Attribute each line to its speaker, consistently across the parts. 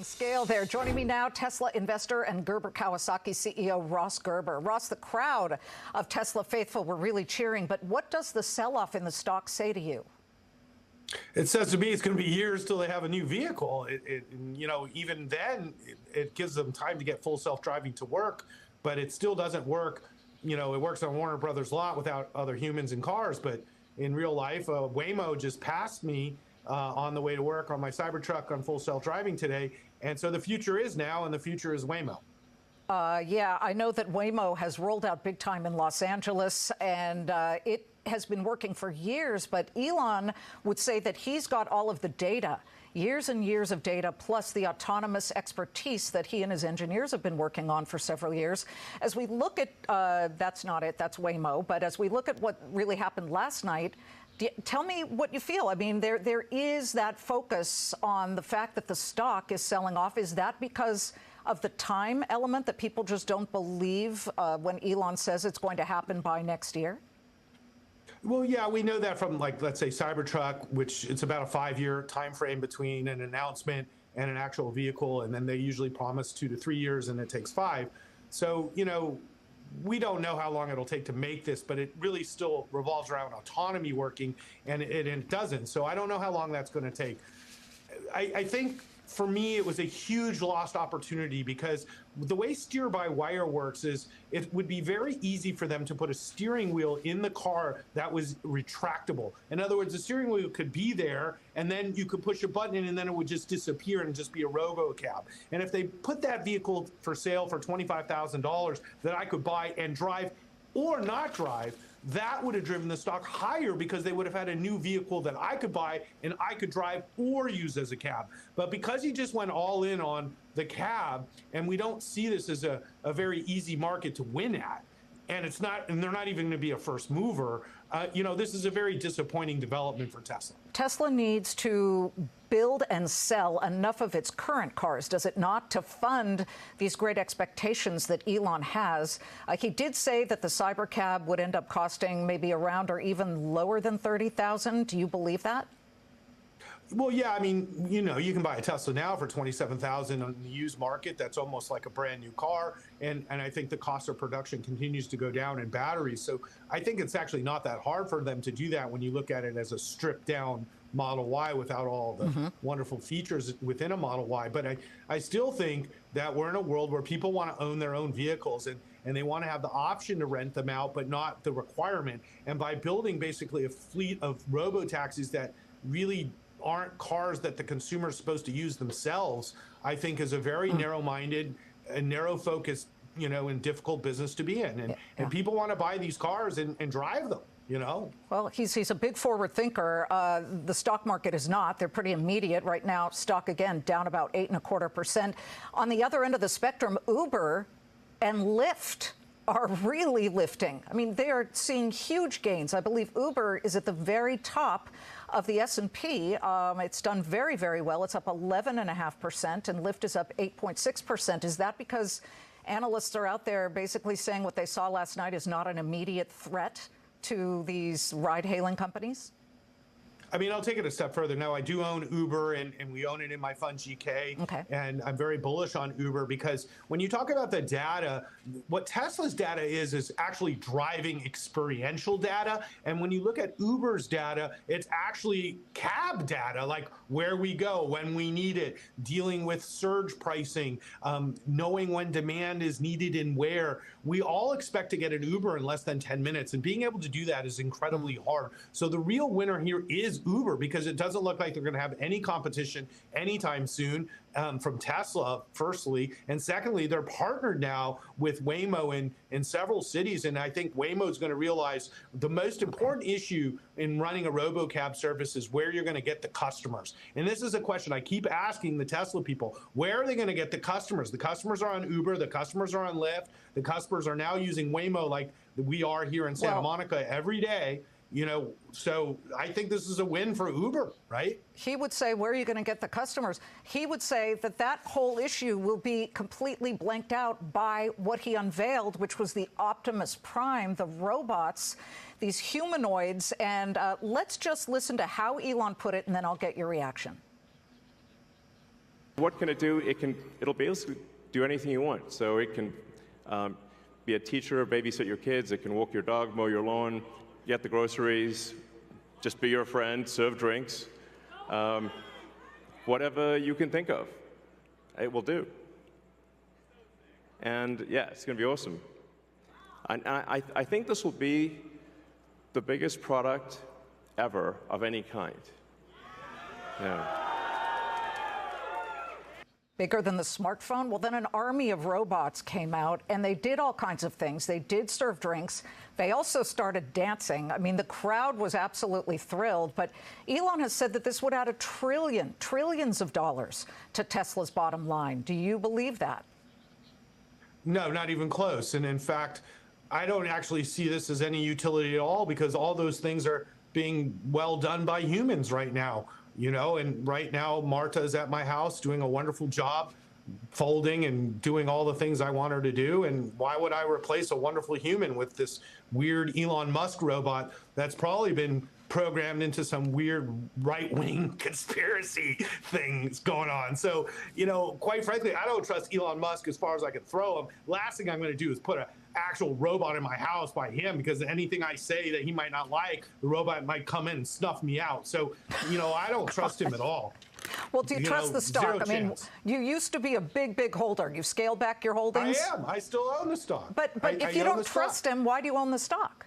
Speaker 1: scale there. Joining me now, Tesla investor and Gerber Kawasaki CEO Ross Gerber. Ross, the crowd of Tesla faithful were really cheering, but what does the sell-off in the stock say to you?
Speaker 2: It says to me it's going to be years till they have a new vehicle. Even then, it gives them time to get full self-driving to work, but it still doesn't work. It works on Warner Brothers lot without other humans in cars, but in real life, Waymo just passed me on the way to work on my Cybertruck on full self-driving today. And so the future is now, and the future is Waymo.
Speaker 1: Yeah, I know that Waymo has rolled out big time in Los Angeles, and it has been working for years, but Elon would say that he's got all of the data, years and years of data, plus the autonomous expertise that he and his engineers have been working on for several years. As we look at, that's not it, that's Waymo, but as we look at what really happened last night, tell me what you feel. I mean, there is that focus on the fact that the stock is selling off. Is that because of the time element, that people just don't believe when Elon says it's going to happen by next year?
Speaker 2: Well, yeah, we know that from, like, let's say Cybertruck, which it's about a 5-year time frame between an announcement and an actual vehicle, and then they usually promise 2 to 3 years, and it takes 5. So, we don't know how long it'll take to make this, but it really still revolves around autonomy working, and it doesn't. So I don't know how long that's going to take. I think for me, it was a huge lost opportunity, because the way steer-by-wire works is it would be very easy for them to put a steering wheel in the car that was retractable. In other words, the steering wheel could be there, and then you could push a button in, and then it would just disappear and just be a Robocab. And if they put that vehicle for sale for $25,000 that I could buy and drive or not drive, that would have driven the stock higher, because they would have had a new vehicle that I could buy and I could drive or use as a cab. But because he just went all in on the cab, and we don't see this as a very easy market to win at, and they're not even going to be a first mover, this is a very disappointing development for Tesla.
Speaker 1: Tesla needs to build and sell enough of its current cars, does it not, to fund these great expectations that Elon has? He did say that the Cybercab would end up costing maybe around or even lower than $30,000. Do you believe that?
Speaker 2: Well, yeah, I mean, you can buy a Tesla now for $27,000 on the used market. That's almost like a brand new car. And I think the cost of production continues to go down in batteries. So I think it's actually not that hard for them to do that when you look at it as a stripped down Model Y without all the wonderful features within a Model Y. But I still think that we're in a world where people want to own their own vehicles, and they want to have the option to rent them out, but not the requirement. And by building basically a fleet of robotaxis that really aren't cars that the consumer is supposed to use themselves, I think is a very narrow-minded and narrow-focused, and difficult business to be in. And people want to buy these cars and drive them.
Speaker 1: Well, he's a big forward thinker. The stock market is not. They're pretty immediate right now. Stock, again, down about 8.25%. On the other end of the spectrum, Uber and Lyft are really lifting. I mean, they are seeing huge gains. I believe Uber is at the very top of the S&P. It's done very, very well. It's up 11.5%, and Lyft is up 8.6%. Is that because analysts are out there basically saying what they saw last night is not an immediate threat to these ride-hailing companies?
Speaker 2: I mean, I'll take it a step further. No, I do own Uber, and we own it in my fund GK.
Speaker 1: Okay.
Speaker 2: And I'm very bullish on Uber, because when you talk about the data, what Tesla's data is actually driving experiential data. And when you look at Uber's data, it's actually cab data, like where we go, when we need it, dealing with surge pricing, knowing when demand is needed and where. We all expect to get an Uber in less than 10 minutes, and being able to do that is incredibly hard. So the real winner here is Uber, because it doesn't look like they're going to have any competition anytime soon from Tesla, firstly. And secondly, they're partnered now with Waymo in several cities. And I think Waymo is going to realize the most important issue in running a Robocab service is where you're going to get the customers. And this is a question I keep asking the Tesla people. Where are they going to get the customers? The customers are on Uber. The customers are on Lyft. The customers are now using Waymo like we are here in Santa Monica every day. So I think this is a win for Uber, right?
Speaker 1: He would say, where are you going to get the customers? He would say that whole issue will be completely blanked out by what he unveiled, which was the Optimus Prime, the robots, these humanoids. And let's just listen to how Elon put it, and then I'll get your reaction.
Speaker 3: What can it do? It'll basically do anything you want. So it can be a teacher, babysit your kids. It can walk your dog, mow your lawn, get the groceries, just be your friend, serve drinks. Whatever you can think of, it will do. And yeah, it's going to be awesome. I think this will be the biggest product ever of any kind. Yeah.
Speaker 1: Bigger than the smartphone? Well, then an army of robots came out, and they did all kinds of things. They did serve drinks. They also started dancing. I mean, the crowd was absolutely thrilled. But Elon has said that this would add trillions of dollars to Tesla's bottom line. Do you believe that?
Speaker 2: No, not even close. And in fact, I don't actually see this as any utility at all, because all those things are being well done by humans right now. You know, and right now, Marta is at my house doing a wonderful job, folding and doing all the things I want her to do. And why would I replace a wonderful human with this weird Elon Musk robot that's probably been programmed into some weird right-wing conspiracy things going on? So, you know, quite frankly, I don't trust Elon Musk as far as I can throw him. Last thing I'm going to do is put an actual robot in my house by him, because anything I say that he might not like, the robot might come in and snuff me out. So, you know, I don't trust him at all.
Speaker 1: Well, do you trust the stock? I mean, you used to be a big holder. You've scaled back your holdings.
Speaker 2: I am. I still own the stock.
Speaker 1: But if you don't trust him, why do you own the stock?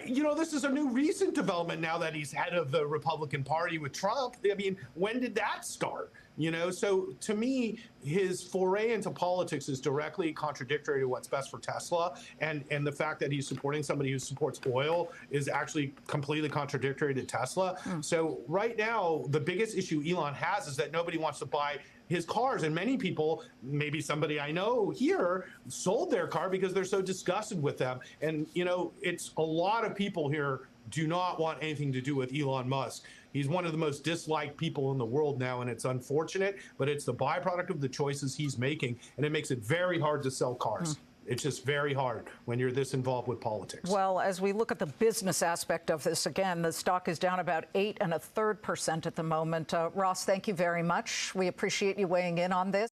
Speaker 2: You know, this is a new recent development now that he's head of the Republican Party with Trump. I mean, when did that start? You know, so to me, his foray into politics is directly contradictory to what's best for Tesla. And the fact that he's supporting somebody who supports oil is actually completely contradictory to Tesla. So right now, the biggest issue Elon has is that nobody wants to buy his cars. And many people, maybe somebody I know here, sold their car because they're so disgusted with them. And, you know, it's a lot of people here do not want anything to do with Elon Musk. He's one of the most disliked people in the world now, and it's unfortunate, but it's the byproduct of the choices he's making, and it makes it very hard to sell cars. It's just very hard when you're this involved with politics.
Speaker 1: Well, as we look at the business aspect of this, again, the stock is down about 8 1/3% at the moment. Ross, thank you very much. We appreciate you weighing in on this.